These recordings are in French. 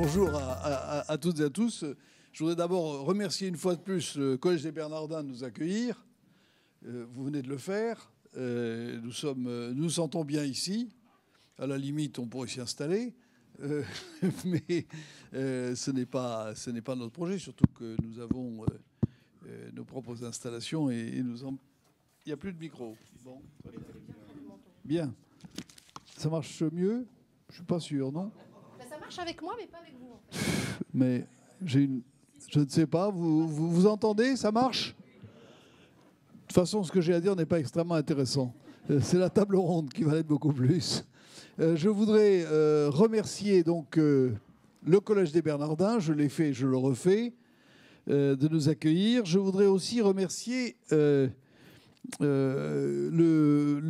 Bonjour à toutes et à tous. Je voudrais d'abord remercier une fois de plus le Collège des Bernardins de nous accueillir. Vous venez de le faire. Nous nous sentons bien ici. À la limite, on pourrait s'y installer. Mais ce n'est pas notre projet, surtout que nous avons nos propres installations et nous en... Il n'y a plus de micro. Bon. Bien. Ça marche mieux? Je ne suis pas sûr, non? Ça marche avec moi, mais pas avec vous. Mais je ne sais pas. Vous entendez? Ça marche? De toute façon, ce que j'ai à dire n'est pas extrêmement intéressant. C'est la table ronde qui va l'être beaucoup plus. Je voudrais remercier donc le Collège des Bernardins. Je l'ai fait, je le refais, de nous accueillir. Je voudrais aussi remercier le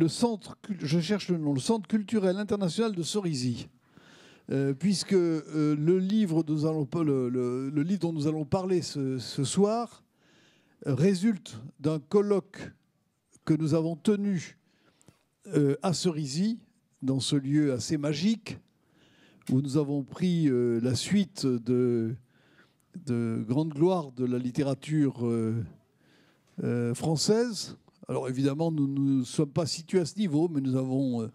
centre, je cherche le nom, le Centre culturel international de Cerisy. Puisque le livre dont nous allons parler ce soir résulte d'un colloque que nous avons tenu à Cerisy, dans ce lieu assez magique, où nous avons pris la suite de grande gloire de la littérature française. Alors évidemment, nous ne sommes pas situés à ce niveau, mais nous avons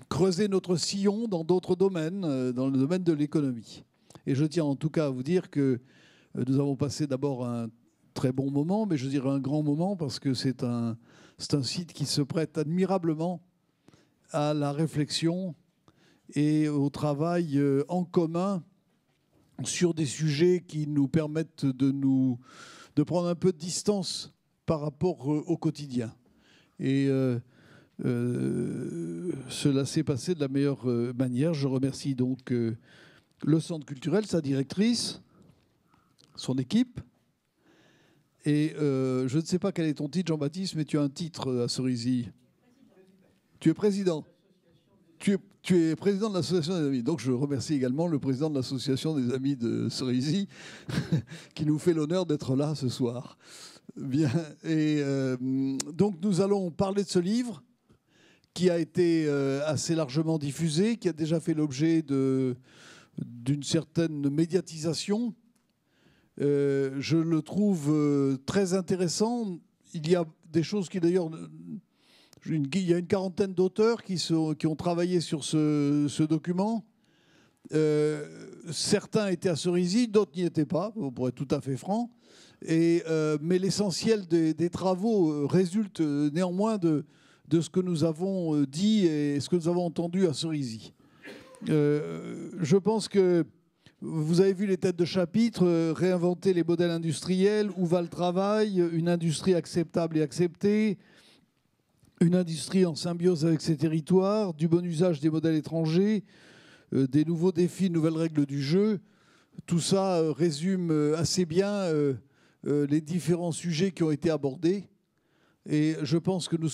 creuser notre sillon dans d'autres domaines, dans le domaine de l'économie. Et je tiens en tout cas à vous dire que nous avons passé d'abord un très bon moment, mais je dirais un grand moment, parce que c'est un site qui se prête admirablement à la réflexion et au travail en commun sur des sujets qui nous permettent de prendre un peu de distance par rapport au quotidien. Et cela s'est passé de la meilleure manière. Je remercie donc le centre culturel, sa directrice, son équipe. Et je ne sais pas quel est ton titre, Jean-Baptiste, mais tu as un titre à Cerisy. Tu es président. Tu es président de l'association des amis. Donc je remercie également le président de l'association des amis de Cerisy qui nous fait l'honneur d'être là ce soir. Bien. Et donc nous allons parler de ce livre qui a été assez largement diffusé, qui a déjà fait l'objet d'une certaine médiatisation. Je le trouve très intéressant. Il y a des choses qui d'ailleurs... Il y a une quarantaine d'auteurs qui ont travaillé sur ce document. Certains étaient à Cerisy, d'autres n'y étaient pas, pour être tout à fait franc. Mais l'essentiel des travaux résulte néanmoins de ce que nous avons dit et ce que nous avons entendu à Cerisy. Je pense que vous avez vu les têtes de chapitre, réinventer les modèles industriels, où va le travail, une industrie acceptable et acceptée, une industrie en symbiose avec ses territoires, du bon usage des modèles étrangers, des nouveaux défis, nouvelles règles du jeu. Tout ça résume assez bien les différents sujets qui ont été abordés. Et je pense que nous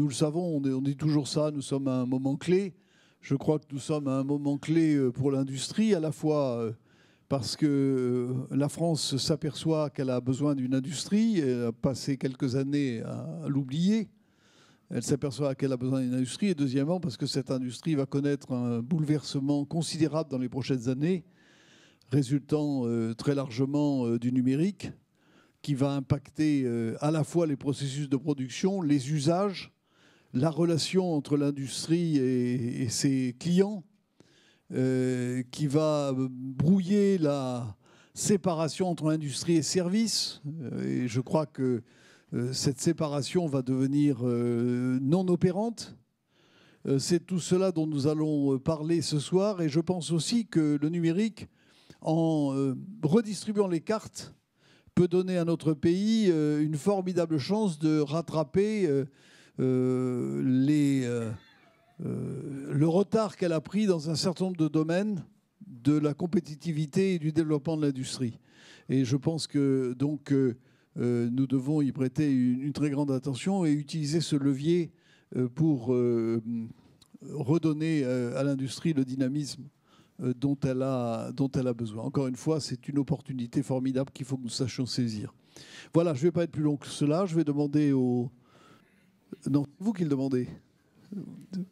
le savons, on dit toujours ça, nous sommes à un moment clé. Je crois que nous sommes à un moment clé pour l'industrie, à la fois parce que la France s'aperçoit qu'elle a besoin d'une industrie, elle a passé quelques années à l'oublier. Elle s'aperçoit qu'elle a besoin d'une industrie, et deuxièmement parce que cette industrie va connaître un bouleversement considérable dans les prochaines années, résultant très largement du numérique, qui va impacter à la fois les processus de production, les usages, la relation entre l'industrie et ses clients, qui va brouiller la séparation entre industrie et services. Et je crois que cette séparation va devenir non opérante. C'est tout cela dont nous allons parler ce soir. Et je pense aussi que le numérique, en redistribuant les cartes, peut donner à notre pays une formidable chance de rattraper le retard qu'elle a pris dans un certain nombre de domaines de la compétitivité et du développement de l'industrie. Et je pense que donc nous devons y prêter une très grande attention et utiliser ce levier pour redonner à l'industrie le dynamisme dont elle a besoin. Encore une fois, c'est une opportunité formidable qu'il faut que nous sachions saisir. Voilà, je ne vais pas être plus long que cela. Je vais demander au... Non, c'est vous qui le demandez.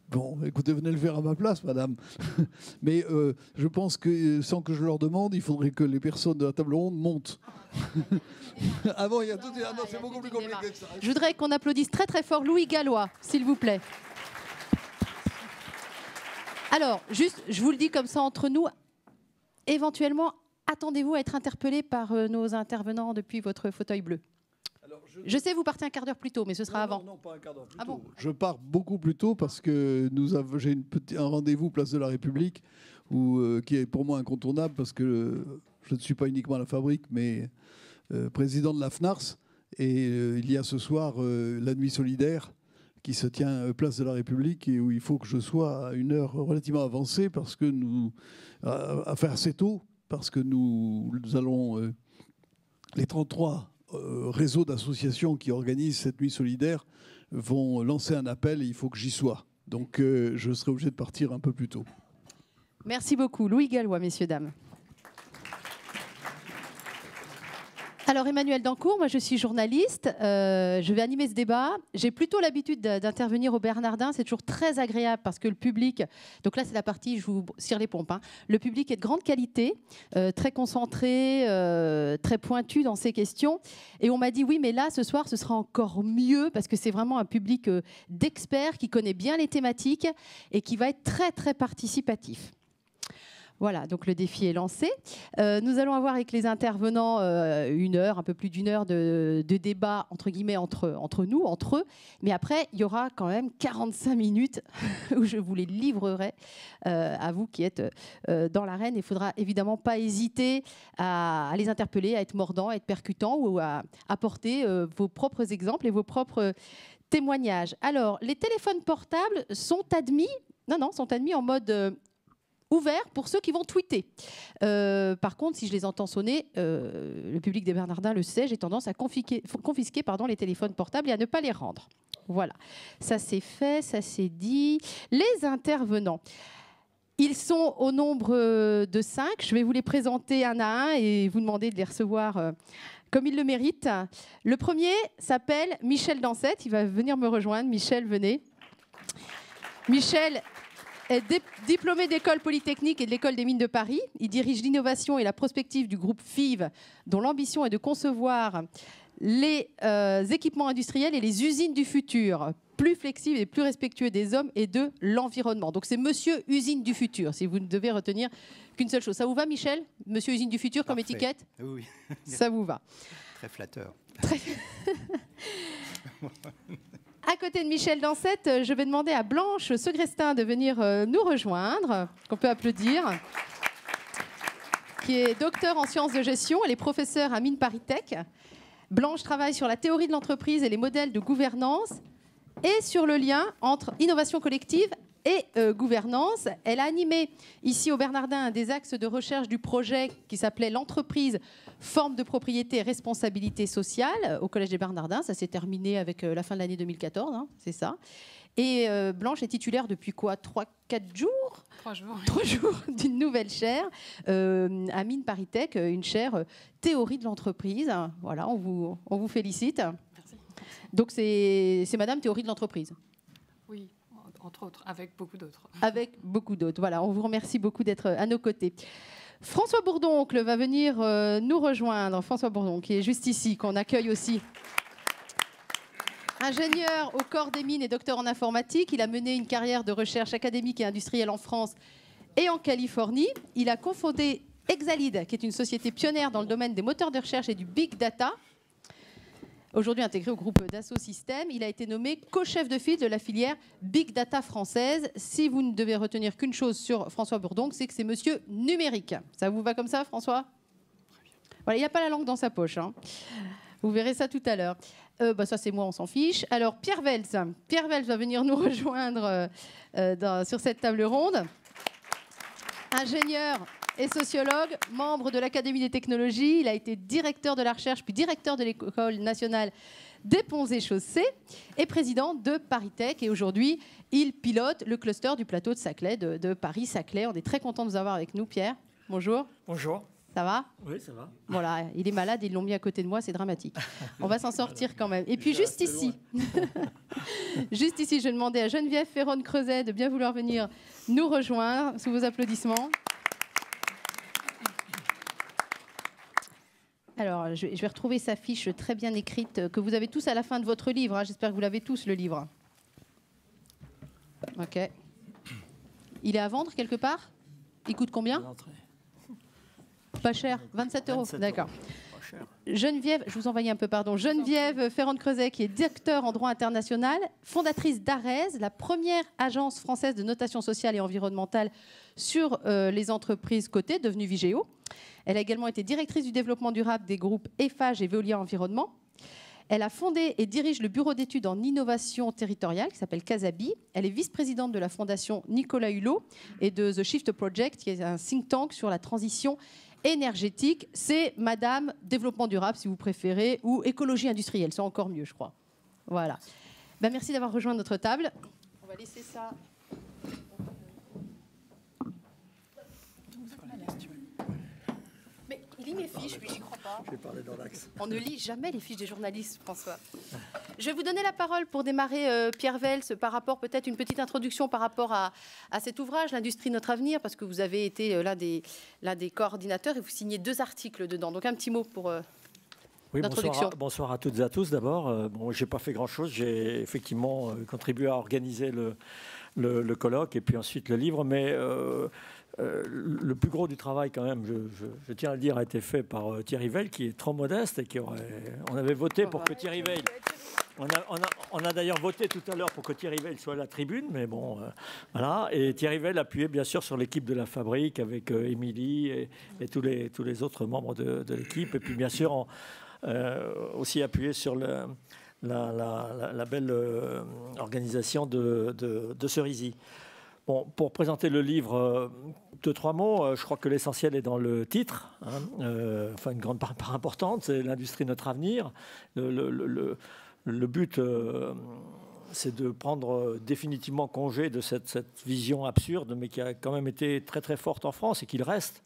Bon, écoutez, venez le faire à ma place, madame. Mais je pense que, sans que je leur demande, il faudrait que les personnes de la table ronde montent. Ah bon, il y a tout... Ah non, c'est beaucoup plus compliqué que ça. Je voudrais qu'on applaudisse très très fort Louis Gallois, s'il vous plaît. Alors, juste, je vous le dis comme ça entre nous, éventuellement, attendez-vous à être interpellé par nos intervenants depuis votre fauteuil bleu. Alors, je sais, vous partez un quart d'heure plus tôt, mais ce sera avant. Non, pas un quart d'heure plus tôt. Bon, je pars beaucoup plus tôt parce que j'ai un rendez-vous place de la République qui est pour moi incontournable parce que je ne suis pas uniquement à la fabrique, mais président de la FNARS. Et il y a ce soir la nuit solidaire qui se tient place de la République et où il faut que je sois à une heure relativement avancée parce que enfin assez tôt, parce que nous allons les 33 réseaux d'associations qui organisent cette nuit solidaire vont lancer un appel et il faut que j'y sois. Donc je serai obligé de partir un peu plus tôt. Merci beaucoup. Louis Gallois, messieurs, dames. Alors Emmanuel Dancourt, moi je suis journaliste, je vais animer ce débat. J'ai plutôt l'habitude d'intervenir au Bernardin, c'est toujours très agréable parce que le public, donc là c'est la partie, je vous cire les pompes, hein. Le public est de grande qualité, très concentré, très pointu dans ses questions. Et on m'a dit oui mais là ce soir ce sera encore mieux parce que c'est vraiment un public d'experts qui connaît bien les thématiques et qui va être très très participatif. Voilà, donc le défi est lancé. Nous allons avoir avec les intervenants un peu plus d'une heure de débat, entre guillemets, entre nous, entre eux. Mais après, il y aura quand même 45 minutes où je vous les livrerai à vous qui êtes dans l'arène. Il ne faudra évidemment pas hésiter à les interpeller, à être mordant, à être percutant ou à apporter vos propres exemples et vos propres témoignages. Alors, les téléphones portables sont admis, sont admis en mode... ouvert pour ceux qui vont tweeter. Par contre, si je les entends sonner, le public des Bernardins le sait, j'ai tendance à confisquer les téléphones portables et à ne pas les rendre. Voilà, ça c'est fait, ça c'est dit. Les intervenants, ils sont au nombre de 5. Je vais vous les présenter un à un et vous demander de les recevoir comme ils le méritent. Le premier s'appelle Michel Dansette. Il va venir me rejoindre. Michel, venez. Michel est diplômé d'école polytechnique et de l'école des mines de Paris. Il dirige l'innovation et la prospective du groupe FIV, dont l'ambition est de concevoir les équipements industriels et les usines du futur, plus flexibles et plus respectueux des hommes et de l'environnement. Donc c'est Monsieur Usine du futur, si vous ne devez retenir qu'une seule chose. Ça vous va, Michel? Monsieur Usine du futur comme Parfait. étiquette? Oui. Ça vous va? Très flatteur. À côté de Michel Dansette, je vais demander à Blanche Segrestin de venir nous rejoindre, qu'on peut applaudir, qui est docteur en sciences de gestion. Elle est professeure à Mines ParisTech. Blanche travaille sur la théorie de l'entreprise et les modèles de gouvernance et sur le lien entre innovation collective et gouvernance. Elle a animé ici au Bernardin un des axes de recherche du projet qui s'appelait l'entreprise forme de propriété et responsabilité sociale au Collège des Bernardins. Ça s'est terminé avec la fin de l'année 2014, hein, c'est ça. Et Blanche est titulaire depuis quoi, 3-4 jours 3 jours. 3 jours d'une nouvelle chaire à Mines ParisTech, une chaire théorie de l'entreprise. Voilà, on vous félicite. Merci. Donc c'est Madame théorie de l'entreprise. Oui, entre autres, avec beaucoup d'autres. Avec beaucoup d'autres. Voilà, on vous remercie beaucoup d'être à nos côtés. François Bourdoncle va venir nous rejoindre. François Bourdoncle, qui est juste ici, qu'on accueille aussi. Ingénieur au corps des mines et docteur en informatique, il a mené une carrière de recherche académique et industrielle en France et en Californie. Il a cofondé Exalid, qui est une société pionnière dans le domaine des moteurs de recherche et du big data. Aujourd'hui intégré au groupe Dassault Systèmes, il a été nommé co-chef de file de la filière Big Data française. Si vous ne devez retenir qu'une chose sur François Bourdoncle, c'est que c'est monsieur numérique. Ça vous va comme ça, François? Voilà, il n'y a pas la langue dans sa poche, hein. Vous verrez ça tout à l'heure. Ça, c'est moi, on s'en fiche. Alors, Pierre Vels. Pierre Vels va venir nous rejoindre sur cette table ronde. Ingénieur et sociologue, membre de l'Académie des technologies. Il a été directeur de la recherche, puis directeur de l'École nationale des ponts et chaussées et président de ParisTech. Et aujourd'hui, il pilote le cluster du plateau de Saclay, de Paris-Saclay. On est très content de vous avoir avec nous, Pierre. Bonjour. Bonjour. Ça va? Oui, ça va. Voilà, il est malade, ils l'ont mis à côté de moi, c'est dramatique. On va s'en sortir quand même. Et puis juste ici, Juste ici, je demandais à Geneviève Ferron-Creuset de bien vouloir venir nous rejoindre sous vos applaudissements. Alors, je vais retrouver sa fiche très bien écrite que vous avez tous à la fin de votre livre. Hein. J'espère que vous l'avez tous, le livre. OK. Il est à vendre quelque part? Il coûte combien? Pas cher, 27 €. D'accord. Geneviève, je vous envoyais un peu, pardon. Geneviève Ferron-Creuset, qui est directeur en droit international, fondatrice d'ARES, la première agence française de notation sociale et environnementale sur les entreprises cotées, devenue Vigéo. Elle a également été directrice du développement durable des groupes Eiffage et Veolia Environnement. Elle a fondé et dirige le bureau d'études en innovation territoriale qui s'appelle Casabi. Elle est vice-présidente de la fondation Nicolas Hulot et de The Shift Project, qui est un think tank sur la transition énergétique. C'est Madame Développement durable, si vous préférez, ou écologie industrielle. C'est encore mieux, je crois. Voilà. Ben, merci d'avoir rejoint notre table. On va laisser ça. Mais il lit mes fiches, lui, j'y crois pas. Je vais parler dans l'axe. On ne lit jamais les fiches des journalistes, François. Je vais vous donner la parole pour démarrer, Pierre Vels, par rapport, peut-être une petite introduction par rapport à cet ouvrage, L'industrie, notre avenir, parce que vous avez été l'un des coordinateurs et vous signez 2 articles dedans. Donc un petit mot pour l'introduction. Bonsoir à toutes et à tous. D'abord, bon, j'ai pas fait grand-chose. J'ai effectivement contribué à organiser le colloque et puis ensuite le livre, mais le plus gros du travail, quand même, je tiens à le dire, a été fait par Thierry Veil, qui est trop modeste et on avait voté pour que Thierry Veil. On a d'ailleurs voté tout à l'heure pour que Thierry Veil soit à la tribune, mais bon, voilà. Et Thierry Veil appuyait bien sûr sur l'équipe de la Fabrique avec Émilie et tous les autres membres de l'équipe, et puis bien sûr aussi appuyé sur la belle organisation de Cerisy. Bon, pour présenter le livre, 2-3 mots. Je crois que l'essentiel est dans le titre. Enfin, une grande part importante, c'est l'industrie, notre avenir. Le but, c'est de prendre définitivement congé de cette vision absurde, mais qui a quand même été très très forte en France et qu'il reste.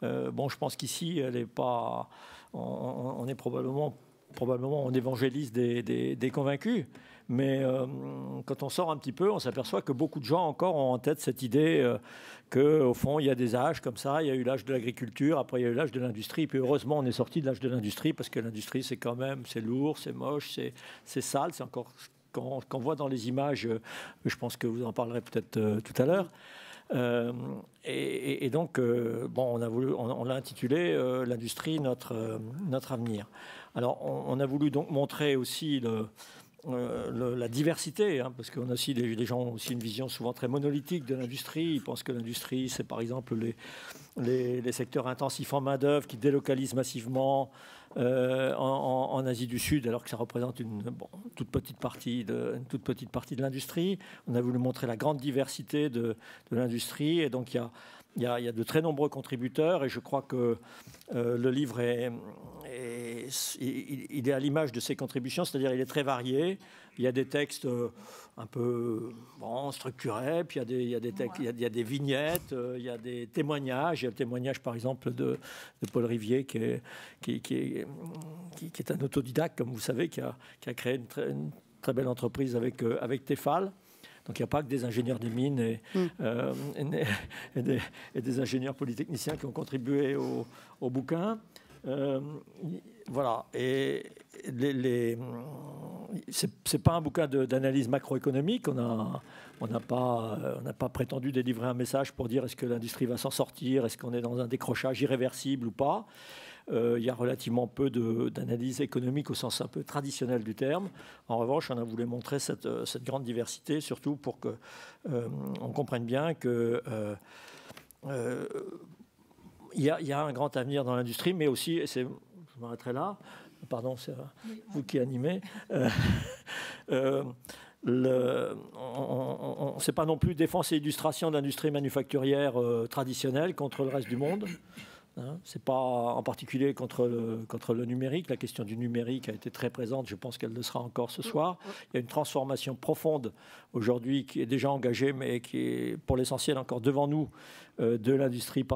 Bon, je pense qu'ici, elle est pas. On est probablement on évangélise des convaincus. Mais quand on sort un petit peu, on s'aperçoit que beaucoup de gens encore ont en tête cette idée qu'au fond, il y a des âges comme ça. Il y a eu l'âge de l'agriculture, après il y a eu l'âge de l'industrie. Puis heureusement, on est sorti de l'âge de l'industrie parce que l'industrie, c'est quand même, c'est lourd, c'est moche, c'est sale. C'est encore qu'on voit dans les images. Je pense que vous en parlerez peut-être tout à l'heure. Et donc, bon, on l'a intitulé l'industrie, notre avenir. Alors, on a voulu donc montrer aussi la diversité, hein, parce qu'on a aussi des gens ont aussi une vision souvent très monolithique de l'industrie. Ils pensent que l'industrie, c'est par exemple les secteurs intensifs en main-d'œuvre qui délocalisent massivement en Asie du Sud, alors que ça représente une toute petite partie de l'industrie. On a voulu montrer la grande diversité de l'industrie, et donc il y a de très nombreux contributeurs, et je crois que le livre il est à l'image de ces contributions, c'est-à-dire il est très varié. Il y a des textes un peu structurés, puis il y a des vignettes, il y a des témoignages. Il y a le témoignage, par exemple, de Paul Rivier, qui est un autodidacte, comme vous savez, qui a créé une très belle entreprise avec Tefal. Donc il n'y a pas que des ingénieurs des mines et des ingénieurs polytechniciens qui ont contribué au bouquin. Voilà. Et c'est pas un bouquin d'analyse macroéconomique. On n'a pas prétendu délivrer un message pour dire est-ce que l'industrie va s'en sortir, est-ce qu'on est dans un décrochage irréversible ou pas. Il y a relativement peu d'analyse économique au sens un peu traditionnel du terme. En revanche, on a voulu montrer cette grande diversité, surtout pour qu'on comprenne bien que il y a un grand avenir dans l'industrie, mais aussi, et je m'arrêterai là, pardon, c'est vous qui animez, c'est pas non plus défense et illustration d'industrie manufacturière traditionnelle contre le reste du monde. Ce n'est pas en particulier contre le numérique. La question du numérique a été très présente. Je pense qu'elle le sera encore ce soir. Il y a une transformation profonde aujourd'hui qui est déjà engagée, mais qui est pour l'essentiel encore devant nous, de l'industrie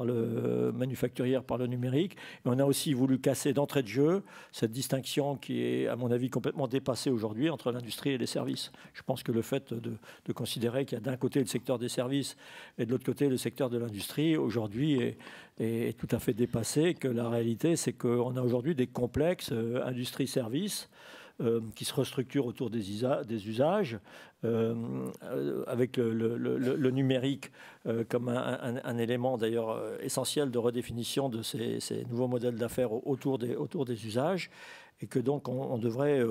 manufacturière par le numérique. Et on a aussi voulu casser d'entrée de jeu cette distinction qui est, à mon avis, complètement dépassée aujourd'hui entre l'industrie et les services. Je pense que le fait de considérer qu'il y a d'un côté le secteur des services et de l'autre côté le secteur de l'industrie, aujourd'hui, est tout à fait dépassé, que la réalité, c'est qu'on a aujourd'hui des complexes industrie-service qui se restructurent autour des usages, avec le numérique comme un élément d'ailleurs essentiel de redéfinition de ces nouveaux modèles d'affaires autour des usages. Et que donc on devrait,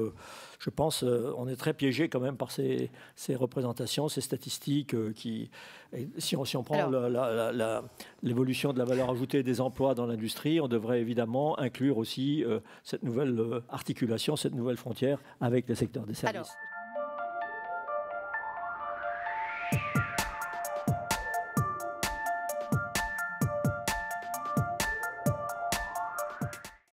je pense, on est très piégé quand même par ces représentations, ces statistiques si on prend l'évolution de la valeur ajoutée des emplois dans l'industrie, on devrait évidemment inclure aussi cette nouvelle articulation, cette nouvelle frontière avec le secteur des services. Alors,